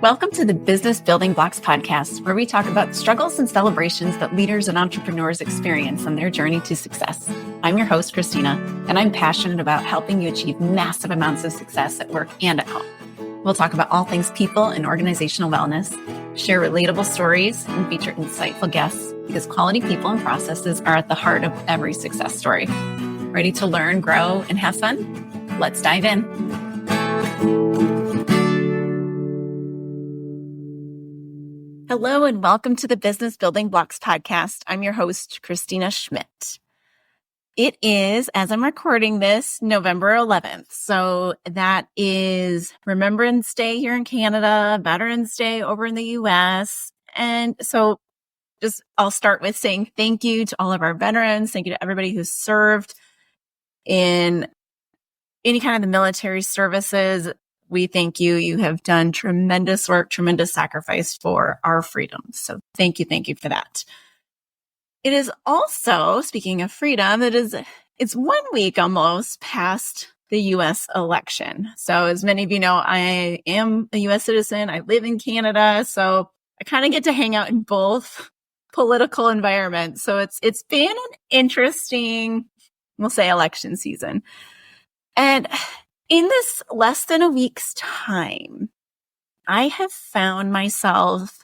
Welcome to the Business Building Blocks podcast, where we talk about struggles and celebrations that leaders and entrepreneurs experience on their journey to success. I'm your host, Kristina, and I'm passionate about helping you achieve massive amounts of success at work and at home. We'll talk about all things people and organizational wellness, share relatable stories, and feature insightful guests because quality people and processes are at the heart of every success story. Ready to learn, grow, and have fun? Let's dive in. Hello and welcome to the Business Building Blocks podcast. I'm your host, Kristina Schmidt. It is, as I'm recording this, November 11th. So that is Remembrance Day here in Canada, Veterans Day over in the US. And so I'll start with saying thank you to all of our veterans. Thank you to everybody who's served in any kind of the military services. We thank you. You have done tremendous work, tremendous sacrifice for our freedoms. So thank you for that. It is also, speaking of freedom, it's 1 week almost past the U.S. election. So as many of you know, I am a U.S. citizen. I live in Canada. So I kind of get to hang out in both political environments. So it's been an interesting, we'll say, election season. And in this less than a week's time, I have found myself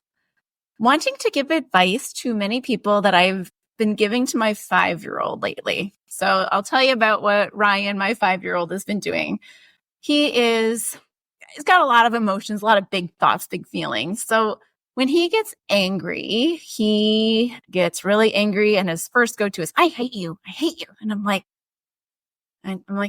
wanting to give advice to many people that I've been giving to my 5-year-old lately. So I'll tell you about what Ryan, my 5-year-old, has been doing. He's got a lot of emotions, a lot of big thoughts, big feelings. So when he gets angry, he gets really angry, and his first go-to is, I hate you. And I'm like,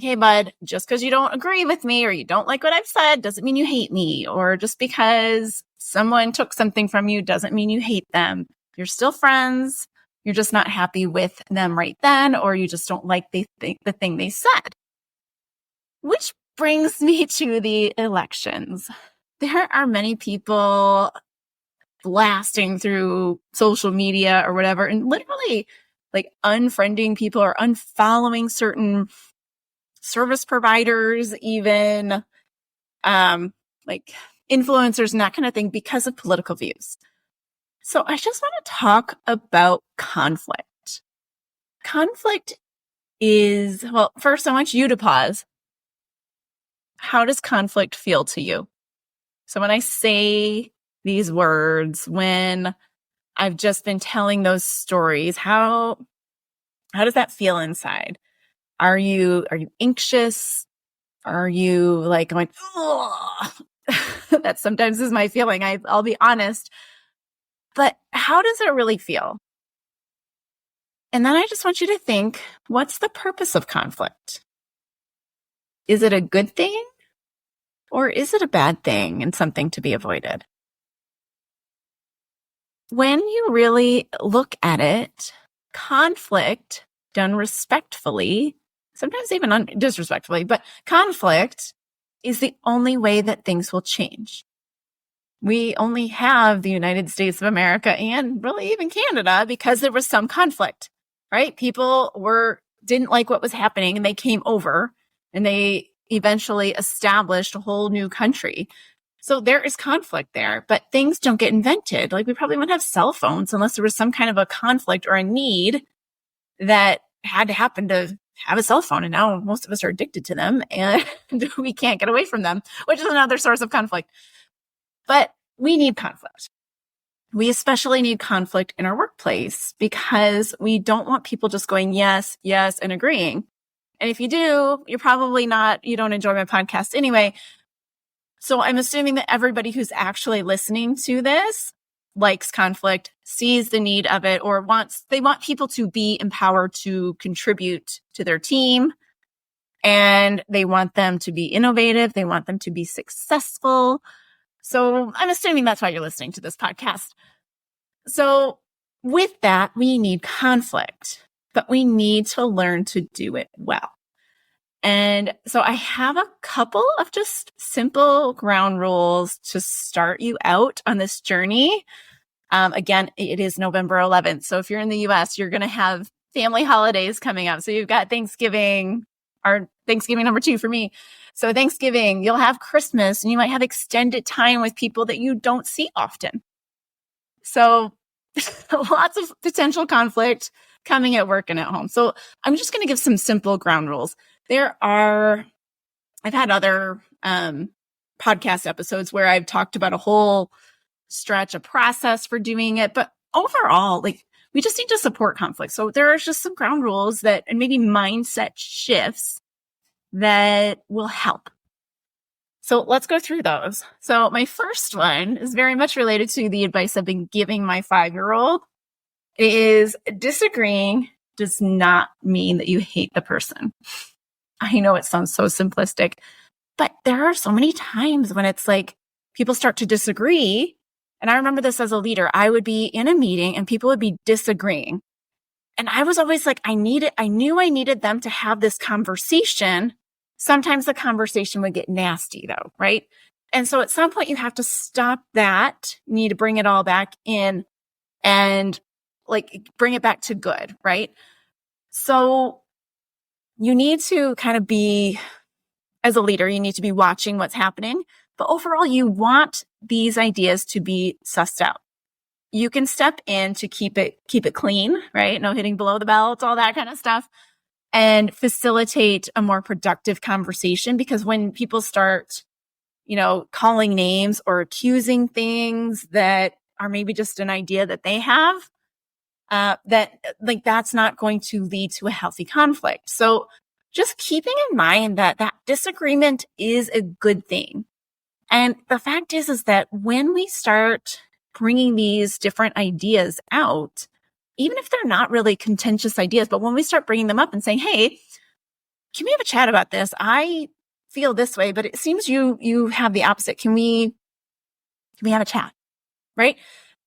hey, bud, just because you don't agree with me or you don't like what I've said doesn't mean you hate me. Or just because someone took something from you doesn't mean you hate them. You're still friends. You're just not happy with them right then, or you just don't like the thing they said. Which brings me to the elections. There are many people blasting through social media or whatever and literally like unfriending people or unfollowing certain service providers, even like influencers and that kind of thing because of political views. So I just want to talk about conflict. Conflict is, well, first I want you to pause. How does conflict feel to you? So when I say these words, when I've just been telling those stories, how does that feel inside? Are you anxious? Are you like going, oh, that sometimes is my feeling. I'll be honest. But how does it really feel? And then I just want you to think, what's the purpose of conflict? Is it a good thing? Or is it a bad thing and something to be avoided? When you really look at it, conflict done respectfully, sometimes even disrespectfully, but conflict is the only way that things will change. We only have the United States of America and really even Canada because there was some conflict, right? People didn't like what was happening and they came over and they eventually established a whole new country. So there is conflict there, but things don't get invented. Like we probably wouldn't have cell phones unless there was some kind of a conflict or a need that had to happen to have a cell phone. And now most of us are addicted to them and we can't get away from them, which is another source of conflict. But we need conflict. We especially need conflict in our workplace because we don't want people just going, yes, yes, and agreeing. And if you do, you don't enjoy my podcast anyway. So I'm assuming that everybody who's actually listening to this likes conflict, sees the need of it, or they want people to be empowered to contribute to their team. And they want them to be innovative. They want them to be successful. So I'm assuming that's why you're listening to this podcast. So with that, we need conflict, but we need to learn to do it well. And so I have a couple of just simple ground rules to start you out on this journey. Again, it is November 11th. So if you're in the US, you're going to have family holidays coming up. So you've got Thanksgiving, our Thanksgiving number 2 for me. So Thanksgiving, you'll have Christmas, and you might have extended time with people that you don't see often. So lots of potential conflict coming at work and at home. So I'm just going to give some simple ground rules. I've had other podcast episodes where I've talked about a whole stretch, a process for doing it. But overall, like, we just need to support conflict. So there are just some ground rules and maybe mindset shifts that will help. So let's go through those. So my first one is very much related to the advice I've been giving my 5-year-old. It is, disagreeing does not mean that you hate the person. I know it sounds so simplistic, but there are so many times when it's like people start to disagree. And I remember this as a leader. I would be in a meeting and people would be disagreeing. And I was always like, I knew I needed them to have this conversation. Sometimes the conversation would get nasty though, right? And so at some point you have to stop that. You need to bring it all back in and like bring it back to good, right? So you need to kind of be, as a leader, you need to be watching what's happening. But overall, you want these ideas to be sussed out. You can step in to keep it clean, right? No hitting below the belt, all that kind of stuff, and facilitate a more productive conversation. Because when people start, calling names or accusing things that are maybe just an idea that they have, that's not going to lead to a healthy conflict. So just keeping in mind that disagreement is a good thing. And the fact is that when we start bringing these different ideas out, even if they're not really contentious ideas, but when we start bringing them up and saying, hey, can we have a chat about this? I feel this way, but it seems you have the opposite. Can we have a chat? Right?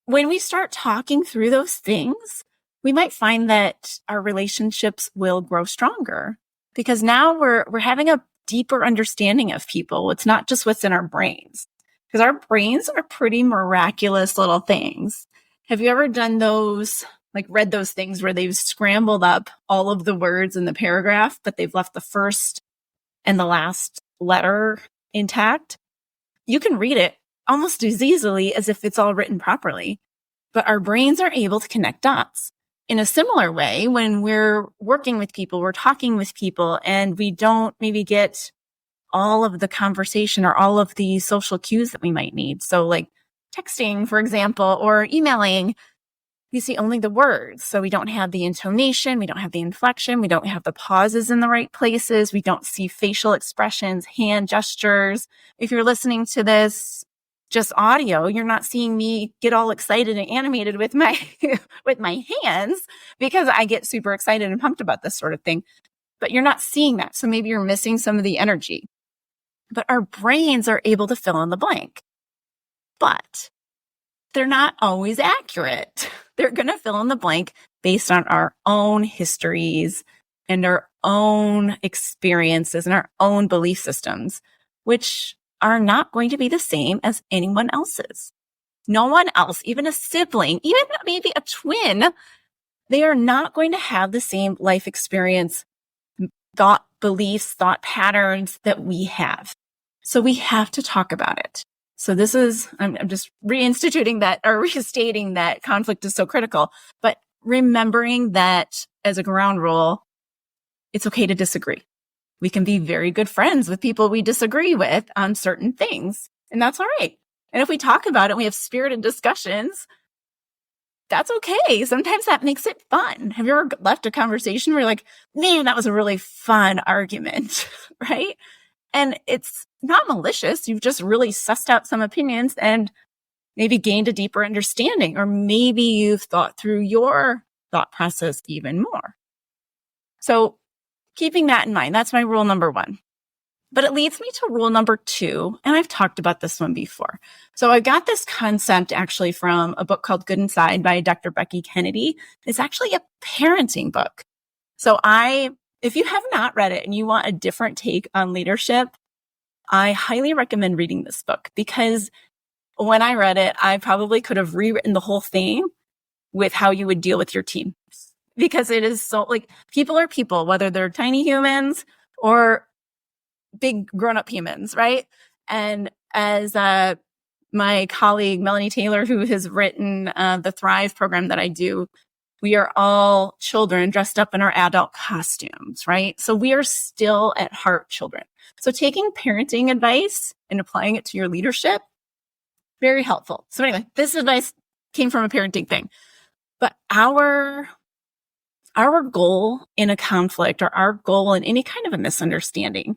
When we start talking through those things, we might find that our relationships will grow stronger because now we're having a deeper understanding of people. It's not just what's in our brains, because our brains are pretty miraculous little things. Have you ever done those, like read those things where they've scrambled up all of the words in the paragraph, but they've left the first and the last letter intact? You can read it almost as easily as if it's all written properly, but our brains are able to connect dots. In a similar way, when we're working with people, we're talking with people, and we don't maybe get all of the conversation or all of the social cues that we might need. So like texting, for example, or emailing, we see only the words. So we don't have the intonation, we don't have the inflection, we don't have the pauses in the right places, we don't see facial expressions, hand gestures. If you're listening to this just audio, you're not seeing me get all excited and animated with my with my hands because I get super excited and pumped about this sort of thing. But you're not seeing that. So maybe you're missing some of the energy. But our brains are able to fill in the blank. But they're not always accurate. They're going to fill in the blank based on our own histories and our own experiences and our own belief systems, which are not going to be the same as anyone else's. No one else, even a sibling, even maybe a twin, they are not going to have the same life experience, thought beliefs, thought patterns that we have. So we have to talk about it. So this is, I'm just reinstituting that or restating that conflict is so critical, but remembering that as a ground rule, it's okay to disagree. We can be very good friends with people we disagree with on certain things, and that's all right. And if we talk about it, we have spirited discussions, that's okay. Sometimes that makes it fun. Have you ever left a conversation where you're like, man, that was a really fun argument, right? And it's not malicious. You've just really sussed out some opinions and maybe gained a deeper understanding, or maybe you've thought through your thought process even more. So keeping that in mind, that's my rule number 1. But it leads me to rule number 2, and I've talked about this one before. So I got this concept actually from a book called Good Inside by Dr. Becky Kennedy. It's actually a parenting book. So if you have not read it and you want a different take on leadership, I highly recommend reading this book, because when I read it, I probably could have rewritten the whole thing with how you would deal with your team. Because it is so, like, people are people, whether they're tiny humans or big grown-up humans, right? And as my colleague, Melanie Taylor, who has written the Thrive program that I do, we are all children dressed up in our adult costumes, right? So we are still at heart children. So taking parenting advice and applying it to your leadership, very helpful. So anyway, this advice came from a parenting thing. But our goal in a conflict, or our goal in any kind of a misunderstanding,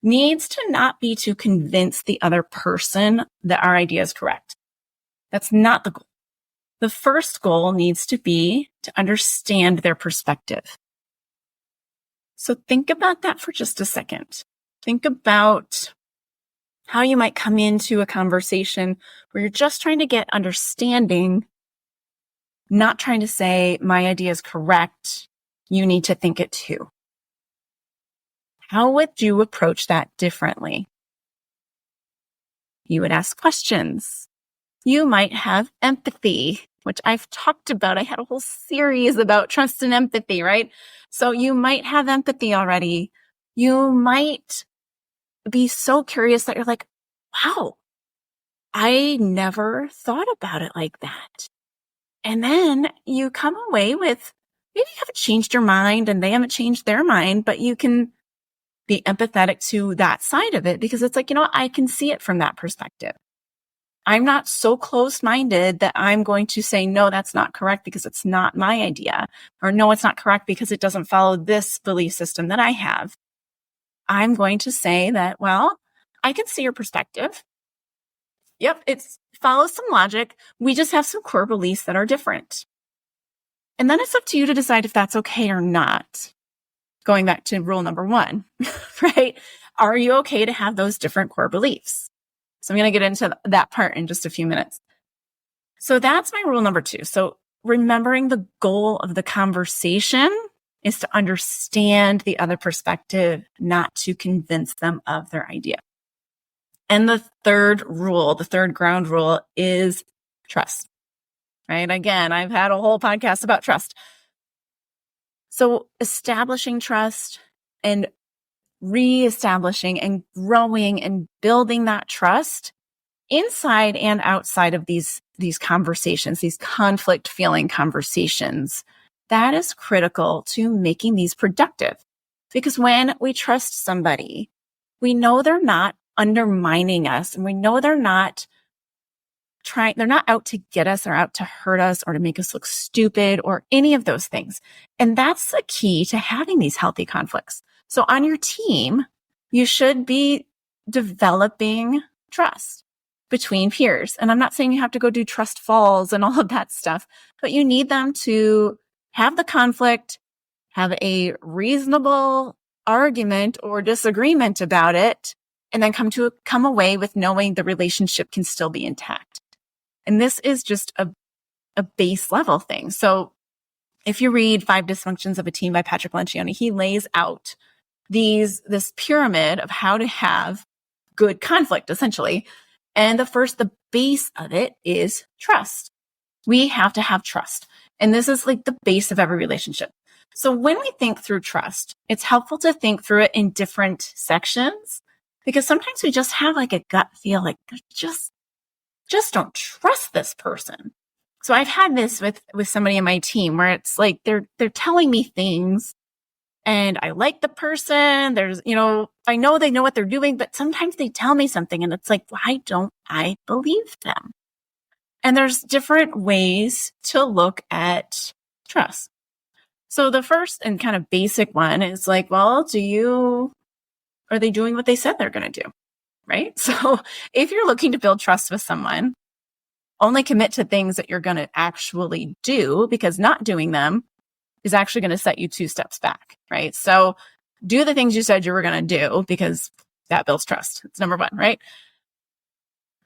needs to not be to convince the other person that our idea is correct. That's not the goal. The first goal needs to be to understand their perspective. So think about that for just a second. Think about how you might come into a conversation where you're just trying to get understanding, not trying to say, my idea is correct, you need to think it too. How would you approach that differently? You would ask questions. You might have empathy, which I've talked about. I had a whole series about trust and empathy, right? So you might have empathy already. You might be so curious that you're like, wow, I never thought about it like that. And then you come away with, maybe you haven't changed your mind and they haven't changed their mind, but you can be empathetic to that side of it because it's like, I can see it from that perspective. I'm not so close-minded that I'm going to say, no, that's not correct because it's not my idea, or no, it's not correct because it doesn't follow this belief system that I have. I'm going to say that, well, I can see your perspective. Yep, it follows some logic. We just have some core beliefs that are different. And then it's up to you to decide if that's okay or not. Going back to rule number 1, right? Are you okay to have those different core beliefs? So I'm going to get into that part in just a few minutes. So that's my rule number 2. So remembering the goal of the conversation is to understand the other perspective, not to convince them of their idea. And the third rule, the third ground rule, is trust, right? Again, I've had a whole podcast about trust. So establishing trust and reestablishing and growing and building that trust inside and outside of these conversations, these conflict feeling conversations, that is critical to making these productive. Because when we trust somebody, we know they're not undermining us, and we know they're not out to get us or out to hurt us or to make us look stupid or any of those things. And that's the key to having these healthy conflicts. So on your team, you should be developing trust between peers. And I'm not saying you have to go do trust falls and all of that stuff, but you need them to have the conflict, have a reasonable argument or disagreement about it, and then come away with knowing the relationship can still be intact. And this is just a base level thing. So if you read 5 Dysfunctions of a Team by Patrick Lencioni, he lays out this pyramid of how to have good conflict, essentially. And the base of it is trust. We have to have trust. And this is like the base of every relationship. So when we think through trust, it's helpful to think through it in different sections, because sometimes we just have like a gut feel, like just don't trust this person. So I've had this with somebody in my team where it's like they're telling me things and I like the person. I know they know what they're doing, but sometimes they tell me something and it's like, why don't I believe them? And there's different ways to look at trust. So the first and kind of basic one is like, well, are they doing what they said they're going to do? Right? So if you're looking to build trust with someone, only commit to things that you're going to actually do, because not doing them is actually going to set you 2 steps back, right? So do the things you said you were going to do, because that builds trust. It's number 1, right?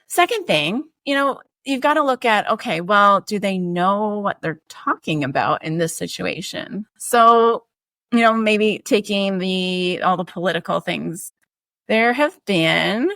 Second thing, you've got to look at, okay, well, do they know what they're talking about in this situation? So, maybe taking all the political things, there have been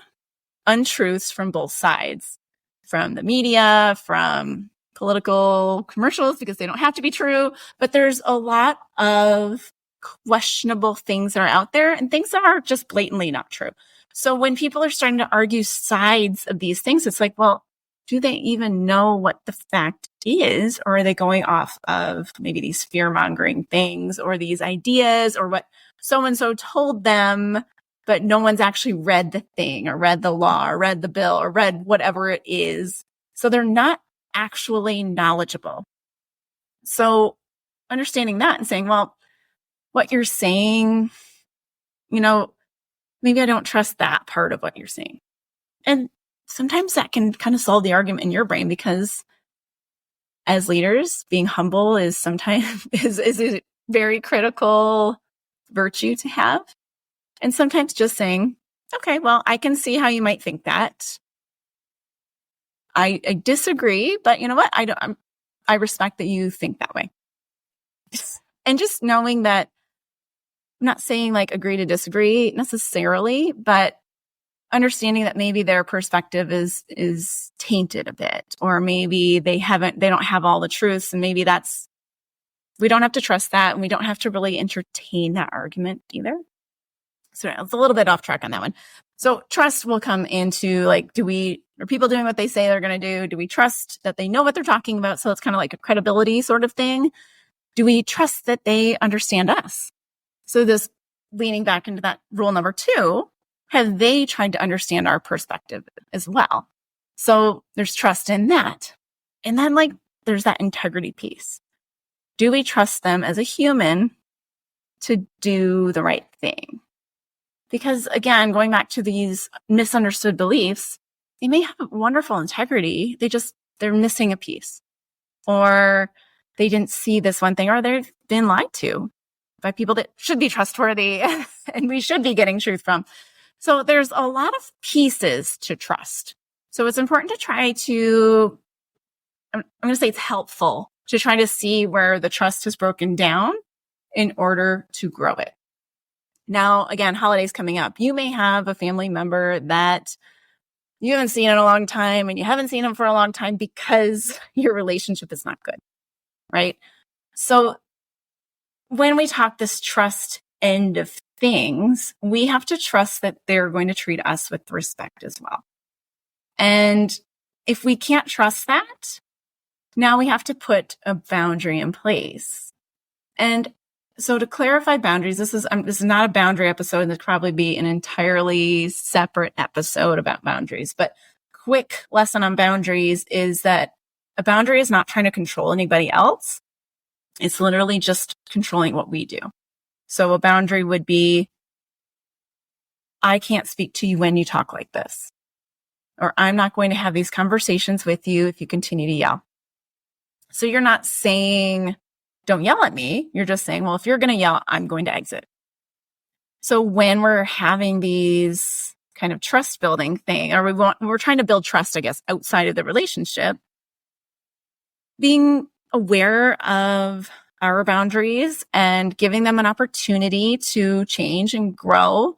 untruths from both sides, from the media, from political commercials, because they don't have to be true, but there's a lot of questionable things that are out there and things that are just blatantly not true. So when people are starting to argue sides of these things, it's like, well, do they even know what the fact is? Or are they going off of maybe these fear-mongering things or these ideas or what so-and-so told them, but no one's actually read the thing or read the law or read the bill or read whatever it is. So they're not actually knowledgeable. So understanding that and saying, well, what you're saying, maybe I don't trust that part of what you're saying. And sometimes that can kind of solve the argument in your brain, because as leaders, being humble is sometimes is a very critical virtue to have. And sometimes just saying, okay, well, I can see how you might think that. I disagree, but you know what? I respect that you think that way. And just knowing that, I'm not saying like agree to disagree necessarily, but understanding that maybe their perspective is tainted a bit, or maybe they don't have all the truths, and maybe we don't have to trust that, and we don't have to really entertain that argument either. So it's a little bit off track on that one. So trust will come into like, are people doing what they say they're going to do? Do we trust that they know what they're talking about? So it's kind of like a credibility sort of thing. Do we trust that they understand us? So this leaning back into that rule number 2, have they tried to understand our perspective as well? So there's trust in that. And then like, there's that integrity piece. Do we trust them as a human to do the right thing? Because again, going back to these misunderstood beliefs, they may have wonderful integrity. They're missing a piece, or they didn't see this one thing, or they've been lied to by people that should be trustworthy and we should be getting truth from. So there's a lot of pieces to trust. So it's important to try to, I'm going to say it's helpful to try to see where the trust has broken down in order to grow it. Now, again, holidays coming up. You may have a family member that you haven't seen in a long time, and you haven't seen them for a long time because your relationship is not good, right? So when we talk this trust end of things, we have to trust that they're going to treat us with respect as well. And if we can't trust that, now we have to put a boundary in place. And so to clarify boundaries, this is not a boundary episode. This probably be an entirely separate episode about boundaries. But quick lesson on boundaries is that a boundary is not trying to control anybody else. It's literally just controlling what we do. So a boundary would be, I can't speak to you when you talk like this, or I'm not going to have these conversations with you if you continue to yell. So you're not saying, don't yell at me. You're just saying, well, if you're going to yell, I'm going to exit. So when we're having these kind of trust building thing, or we're trying to build trust, I guess, outside of the relationship, being aware of our boundaries and giving them an opportunity to change and grow,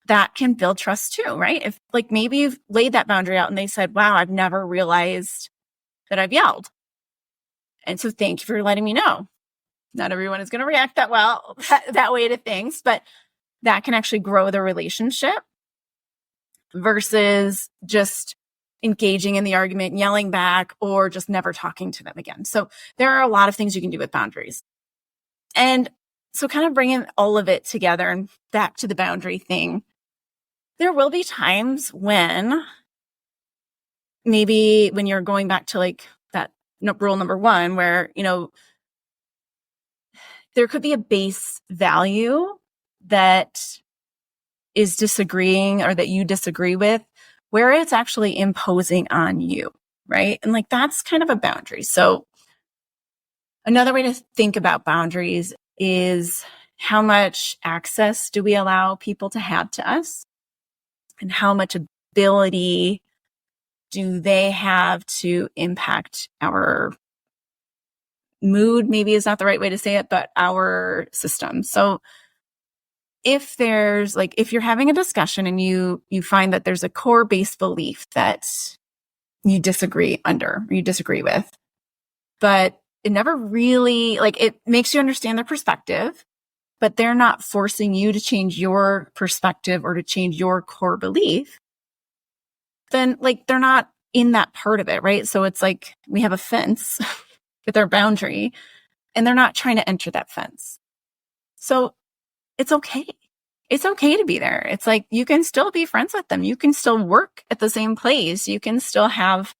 that can build trust too, right? If like maybe you've laid that boundary out and they said, wow, I've never realized that I've yelled. And so thank you for letting me know. Not everyone is going to react that way to things, but that can actually grow the relationship versus just engaging in the argument, yelling back, or just never talking to them again. So there are a lot of things you can do with boundaries. And so kind of bringing all of it together and back to the boundary thing, there will be times when maybe when you're going back to like that rule number 1, where, there could be a base value that is disagreeing or that you disagree with, where it's actually imposing on you, right? And like, that's kind of a boundary. So another way to think about boundaries is how much access do we allow people to have to us, and how much ability do they have to impact our mood, maybe is not the right way to say it, but our system. So if you're having a discussion and you find that there's a core base belief that you disagree with, but it never really, it makes you understand their perspective, but they're not forcing you to change your perspective or to change your core belief, then like they're not in that part of it, right? So it's like we have a fence with our boundary and they're not trying to enter that fence. So it's okay. It's okay to be there. It's like you can still be friends with them. You can still work at the same place. You can still have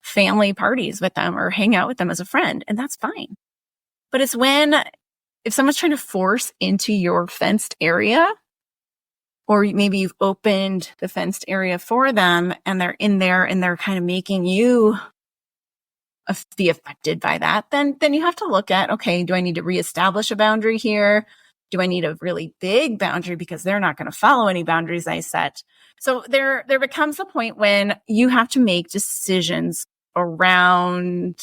family parties with them or hang out with them as a friend, and that's fine. But it's if someone's trying to force into your fenced area, or maybe you've opened the fenced area for them and they're in there and they're kind of making you be affected by that, then you have to look at, okay, do I need to reestablish a boundary here? Do I need a really big boundary because they're not going to follow any boundaries I set? So there becomes a point when you have to make decisions around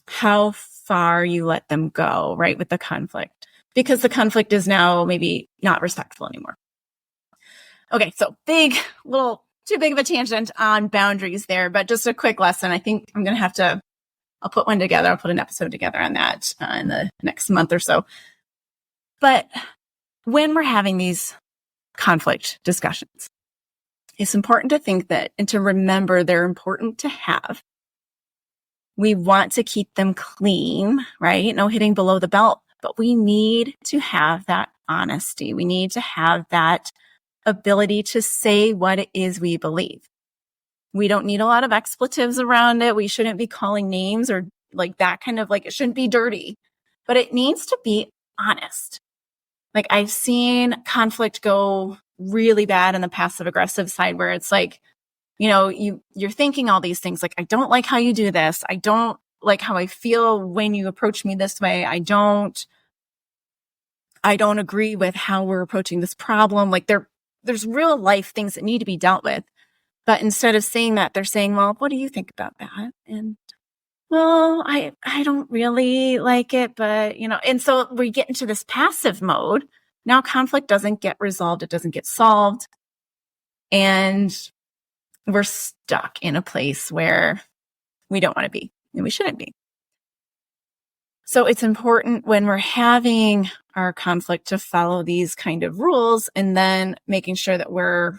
how far you let them go, right, with the conflict, because the conflict is now maybe not respectful anymore. Okay, so too big of a tangent on boundaries there, but just a quick lesson. I think I'm going to have to, I'll put one together. I'll put an episode together on that in the next month or so. But when we're having these conflict discussions, it's important to think that and to remember they're important to have. We want to keep them clean, right? No hitting below the belt, but we need to have that honesty. We need to have that ability to say what it is we believe. We don't need a lot of expletives around it. We shouldn't be calling names or like that kind of like, it shouldn't be dirty, but it needs to be honest. Like I've seen conflict go really bad in the passive aggressive side where it's like, you're thinking all these things like, I don't like how you do this. I don't like how I feel when you approach me this way. I don't agree with how we're approaching this problem. Like there's real life things that need to be dealt with. But instead of saying that, they're saying, well, what do you think about that? And well, I don't really like it, but and so we get into this passive mode. Now conflict doesn't get resolved. It doesn't get solved. And we're stuck in a place where we don't want to be and we shouldn't be. So it's important when we're having our conflict to follow these kind of rules and then making sure that we're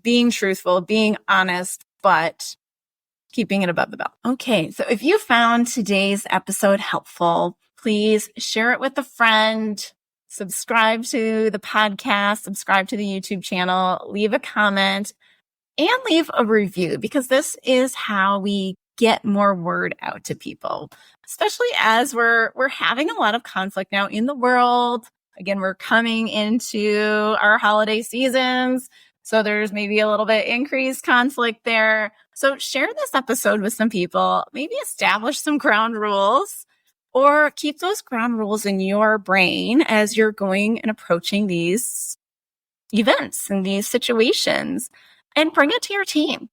being truthful, being honest, but keeping it above the belt. Okay, so if you found today's episode helpful, please share it with a friend, subscribe to the podcast, subscribe to the YouTube channel, leave a comment, and leave a review, because this is how we get more word out to people, especially as we're having a lot of conflict now in the world. Again, we're coming into our holiday seasons, so there's maybe a little bit increased conflict there. So share this episode with some people, maybe establish some ground rules, or keep those ground rules in your brain as you're going and approaching these events and these situations, and bring it to your team,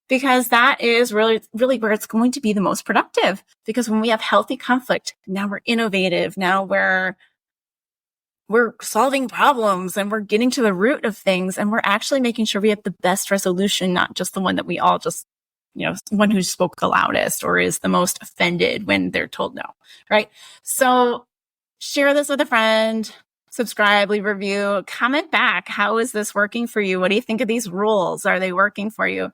because that is really, really where it's going to be the most productive. Because when we have healthy conflict, now we're innovative. Now we're solving problems and we're getting to the root of things, and we're actually making sure we have the best resolution, not just the one that we all just, one who spoke the loudest or is the most offended when they're told no, right? So share this with a friend. Subscribe, leave a review, comment back. How is this working for you? What do you think of these rules? Are they working for you?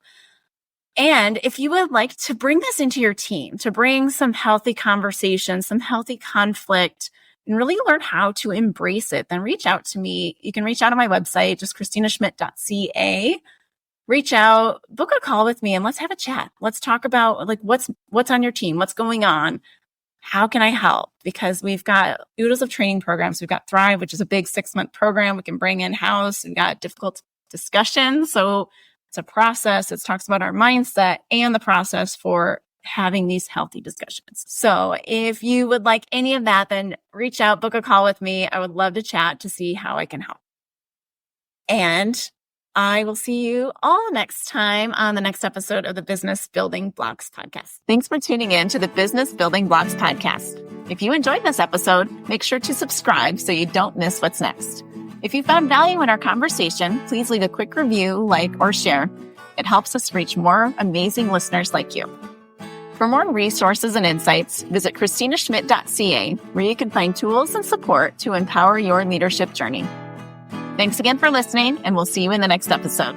And if you would like to bring this into your team, to bring some healthy conversation, some healthy conflict, and really learn how to embrace it, then reach out to me. You can reach out on my website, just KristinaSchmidt.ca. Reach out, book a call with me, and let's have a chat. Let's talk about like what's on your team, what's going on. How can I help? Because we've got oodles of training programs. We've got Thrive, which is a big 6-month program we can bring in-house. We've got difficult discussions. So it's a process. It talks about our mindset and the process for having these healthy discussions. So if you would like any of that, then reach out, book a call with me. I would love to chat to see how I can help. And I will see you all next time on the next episode of the Business Building Blocks podcast. Thanks for tuning in to the Business Building Blocks podcast. If you enjoyed this episode, make sure to subscribe so you don't miss what's next. If you found value in our conversation, please leave a quick review, like, or share. It helps us reach more amazing listeners like you. For more resources and insights, visit KristinaSchmidt.ca, where you can find tools and support to empower your leadership journey. Thanks again for listening, and we'll see you in the next episode.